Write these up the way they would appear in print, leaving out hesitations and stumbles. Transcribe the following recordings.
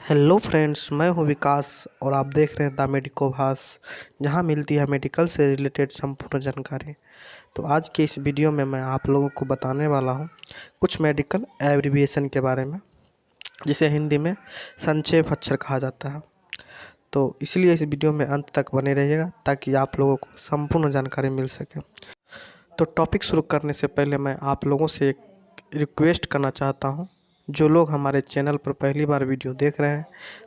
Hello friends, मैं हूं विकास और आप देख रहे हैं द मेडिकोभास, जहां मिलती है मेडिकल से रिलेटेड संपूर्ण जानकारी। तो आज के इस वीडियो में मैं आप लोगों को बताने वाला हूं कुछ मेडिकल एब्रिविएशन के बारे में, जिसे हिंदी में संक्षेप अक्षर कहा जाता है। तो इसलिए इस वीडियो में अंत तक बने रहिएगा ताकि आप लोगों को संपूर्ण जानकारी मिल सके। तो टॉपिक शुरू करने से पहले मैं आप लोगों से एक रिक्वेस्ट करना चाहता हूं। जो लोग हमारे चैनल पर पहली बार वीडियो देख रहे हैं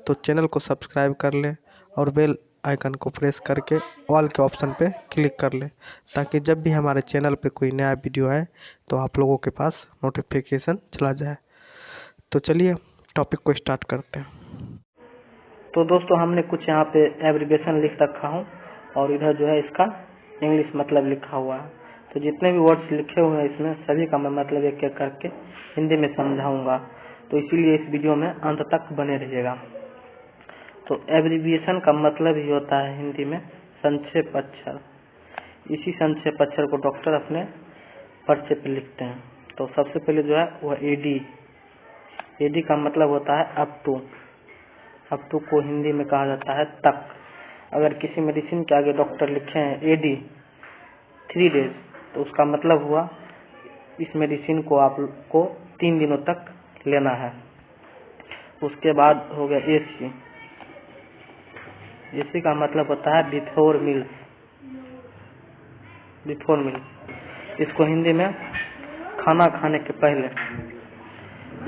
तो चैनल को सब्सक्राइब कर लें और बेल आइकन को प्रेस करके ऑल के ऑप्शन पे क्लिक कर लें, ताकि जब भी हमारे चैनल पे कोई नया वीडियो आए तो आप लोगों के पास नोटिफिकेशन चला जाए। तो चलिए टॉपिक को स्टार्ट करते हैं। तो दोस्तों, हमने कुछ यहाँ पे एब्रिविएशन लिख रखा हूँ और इधर जो है इसका इंग्लिश मतलब लिखा हुआ है। तो जितने भी वर्ड्स लिखे हुए हैं इसमें सभी का मैं मतलब एक एक करके हिंदी में समझाऊंगा, तो इसीलिए इस वीडियो में अंत तक बने रहिएगा। तो एब्रिविएशन का मतलब ही होता है हिंदी में संक्षेप अक्षर। इसी संक्षेप अक्षर को डॉक्टर अपने पर्चे पे लिखते हैं। तो सबसे पहले जो है वह एडी। एडी का मतलब होता है अप टू। अप टू को हिंदी में कहा जाता है तक। अगर किसी मेडिसिन के आगे डॉक्टर लिखे हैं एडी 3 डेज, तो उसका मतलब हुआ इस मेडिसिन को आपको 3 दिनों तक लेना है। उसके बाद हो गया एसी। एसी का मतलब होता है बिफोर मील्स। बिफोर मील्स इसको हिंदी में खाना खाने के पहले,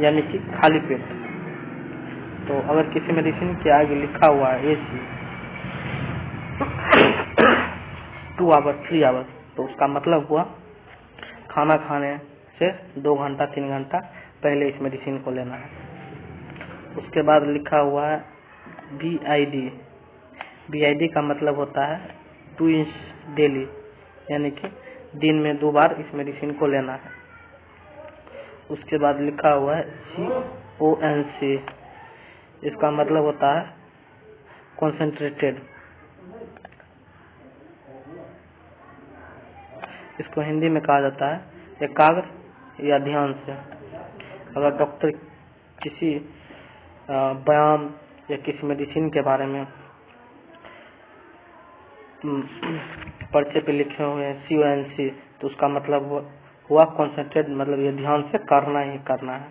यानी कि खाली पेट। तो अगर किसी मेडिसिन के आगे लिखा हुआ है एसी 2 आवर्स 3 आवर्स, तो उसका मतलब हुआ खाना खाने से 2 घंटा 3 घंटा पहले इस मेडिसिन को लेना है। उसके बाद लिखा हुआ है BID। BID का मतलब होता है 2 डेली, यानी कि दिन में 2 बार इस मेडिसिन को लेना है। उसके बाद लिखा हुआ है CONC। इसका मतलब होता है कॉन्सेंट्रेटेड। इसको हिंदी में कहा जाता है एकाग्र या ध्यान से। अगर डॉक्टर किसी व्यायाम या किसी मेडिसिन के बारे में पर्चे पे लिखे हुए हैं CONC, तो उसका मतलब हुआ कॉन्सेंट्रेट, मतलब ये ध्यान से करना ही करना है।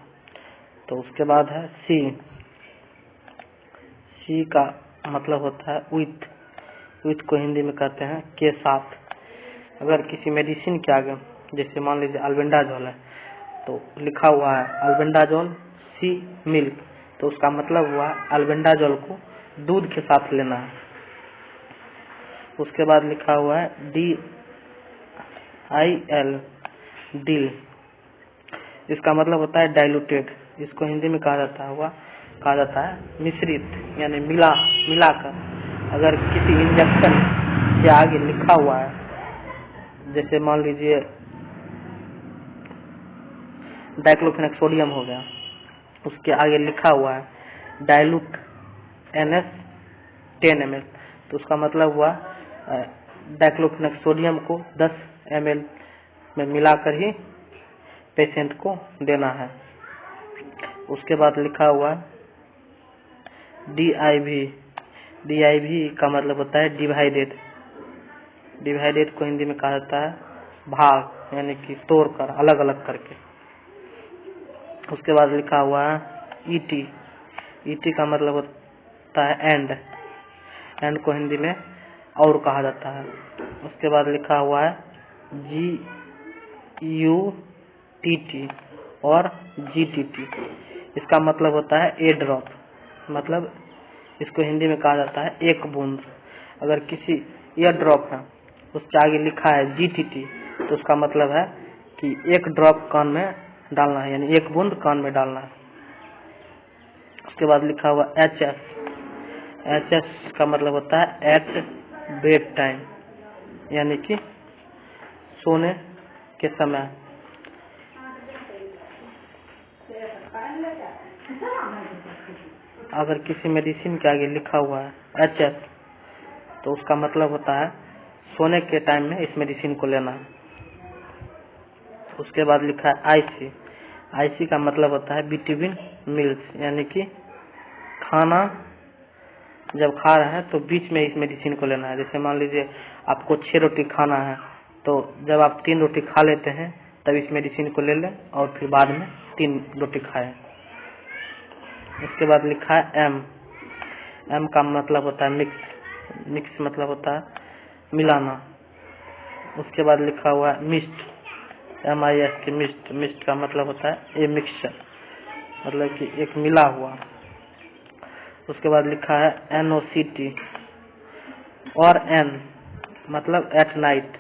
तो उसके बाद है C। C का मतलब होता है विथ। विथ को हिंदी में कहते हैं के साथ। अगर किसी मेडिसिन के आगे, जैसे मान लीजिए अल्बेंडाजोल है, तो लिखा हुआ है अल्बेंडाजोल C मिल्क, तो उसका मतलब हुआ अल्बेंडाजोल को दूध के साथ लेना है। उसके बाद लिखा हुआ है DIL डिल। इसका मतलब होता है डाइल्यूटेड। इसको हिंदी में कहा जाता है मिश्रित, यानी मिलाकर। अगर किसी इंजेक्शन के आगे लिखा हुआ है, जैसे मान लीजिए डाइक्लोफेनेक सोडियम हो गया, उसके आगे लिखा हुआ है डाइल्यूट NS 10 ml, तो उसका मतलब हुआ डाइक्लोफेनेक सोडियम को 10 ml में मिलाकर ही पेशेंट को देना है। उसके बाद लिखा हुआ DIV। DIV का मतलब होता है डिवाइडेड। डिवाइडेड को हिंदी में कहा जाता है भाग, यानी कि तोड़कर, अलग अलग करके। उसके बाद लिखा हुआ है ET। ET का मतलब होता है एंड। एंड को हिंदी में और कहा जाता है। उसके बाद लिखा हुआ है GUTT और GTT। इसका मतलब होता है ए ड्रॉप, मतलब इसको हिंदी में कहा जाता है एक बूंद। अगर किसी ईयर ड्रॉप है, उसके आगे लिखा है GTT, तो उसका मतलब है कि एक ड्रॉप कान में डालना है, यानी एक बूंद कान में डालना है। उसके बाद लिखा हुआ HS। HS का मतलब होता है एट बेड टाइम, यानी कि सोने के समय। अगर किसी मेडिसिन के आगे लिखा हुआ है HS, तो उसका मतलब होता है सोने के टाइम में इस मेडिसिन को लेना है। उसके बाद लिखा है IC। IC का मतलब होता है बिटवीन मील्स, यानी कि खाना जब खा रहे हैं तो बीच में इस मेडिसिन को लेना है। जैसे मान लीजिए आपको 6 रोटी खाना है, तो जब आप 3 रोटी खा लेते हैं तब इस मेडिसिन को ले लें और फिर बाद में 3 रोटी खाएं। उसके बाद लिखा है एम। एम का मतलब होता है मिक्स। मिक्स मतलब होता है मिलाना। उसके बाद लिखा हुआ है मिस्ट, MIST मिस्ट। मिस्ट का मतलब होता है ए मिक्सचर, मतलब कि एक मिला हुआ। उसके बाद लिखा है NOCT और N मतलब एट नाइट,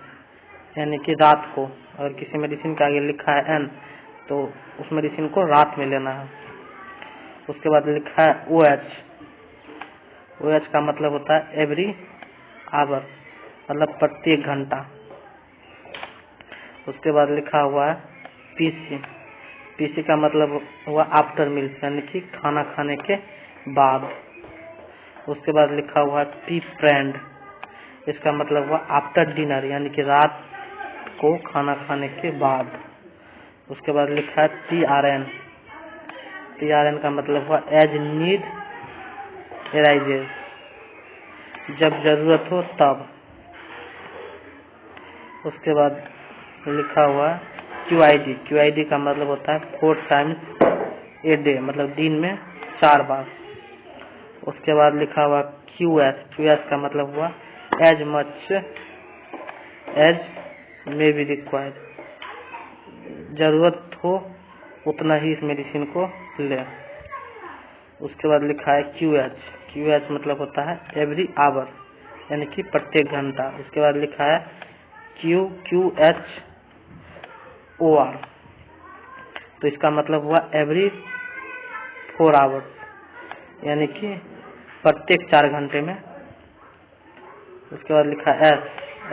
यानी कि रात को। अगर किसी मेडिसिन के आगे लिखा है N तो उस मेडिसिन को रात में लेना है। उसके बाद लिखा है OH। OH का मतलब होता है एवरी आवर, मतलब प्रत्येक घंटा। उसके बाद लिखा हुआ है PC। PC का मतलब हुआ आफ्टर मील्स, यानी कि खाना खाने के बाद। उसके बाद लिखा हुआ है पी फ्रेंड। इसका मतलब हुआ आफ्टर डिनर, यानी कि रात को खाना खाने के बाद। उसके बाद लिखा है TRN। TRN का मतलब हुआ एज नीड एराइजेज, जब जरूरत हो तब। उसके बाद लिखा हुआ है QID। QID का मतलब होता है 4 टाइम्स ए डे, मतलब दिन में 4 बार। उसके बाद लिखा हुआ QS। QS का मतलब हुआ as much as may be required, जरूरत हो उतना ही इस मेडिसिन को ले। उसके बाद लिखा है QH। QH मतलब होता है एवरी आवर, यानी कि प्रत्येक घंटा। उसके बाद लिखा है QQHOR, तो इसका मतलब हुआ एवरी 4 आवर्स, यानी कि प्रत्येक 4 घंटे में। उसके बाद लिखा है S।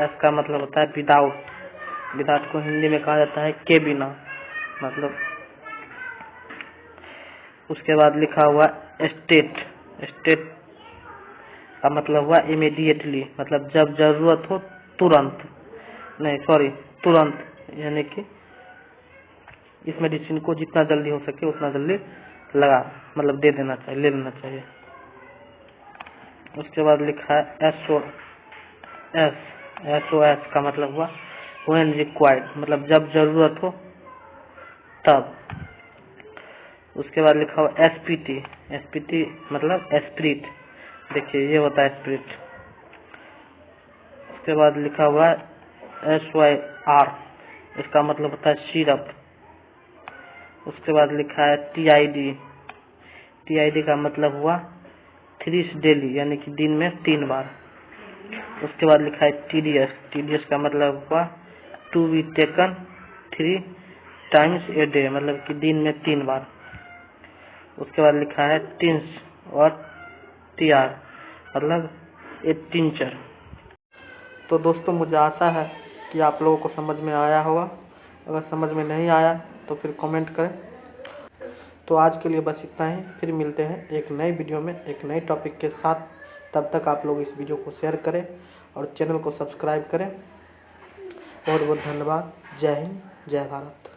S का मतलब होता है विदाउट। विदाउट को हिंदी में कहा जाता है के बिना, मतलब। उसके बाद लिखा हुआ स्टेट। स्टेट का मतलब हुआ इमीडिएटली, मतलब जब जरूरत हो तुरंत। नहीं सॉरी, तुरंत, यानी कि इस मेडिसिन को जितना जल्दी हो सके उतना जल्दी लगा, मतलब दे देना चाहिए, ले लेना चाहिए। उसके बाद लिखा है SOS का मतलब हुआ व्हेन रिक्वायर्ड, मतलब जब जरूरत हो तब। उसके बाद लिखा हुआ SPT। SPT मतलब स्प्रिट, देखिए ये होता है स्प्रिट। उसके बाद लिखा हुआ है SYR। इसका मतलब होता है सिरप। उसके बाद लिखा है TID। TID का मतलब हुआ 3 डेली, यानी कि दिन में 3 बार। उसके बाद लिखा है TDS। TDS का मतलब हुआ to be taken 3 times a day, मतलब कि दिन में 3 बार। उसके बाद लिखा है टिंस और TR, मतलब ए टिंचर। तो दोस्तों मुझे आशा है कि आप लोगों को समझ में आया होगा। अगर समझ में नहीं आया तो फिर कमेंट करें। तो आज के लिए बस इतना ही, फिर मिलते हैं एक नई वीडियो में एक नए टॉपिक के साथ। तब तक आप लोग इस वीडियो को शेयर करें और चैनल को सब्सक्राइब करें। बहुत बहुत धन्यवाद। जय हिंद, जय भारत।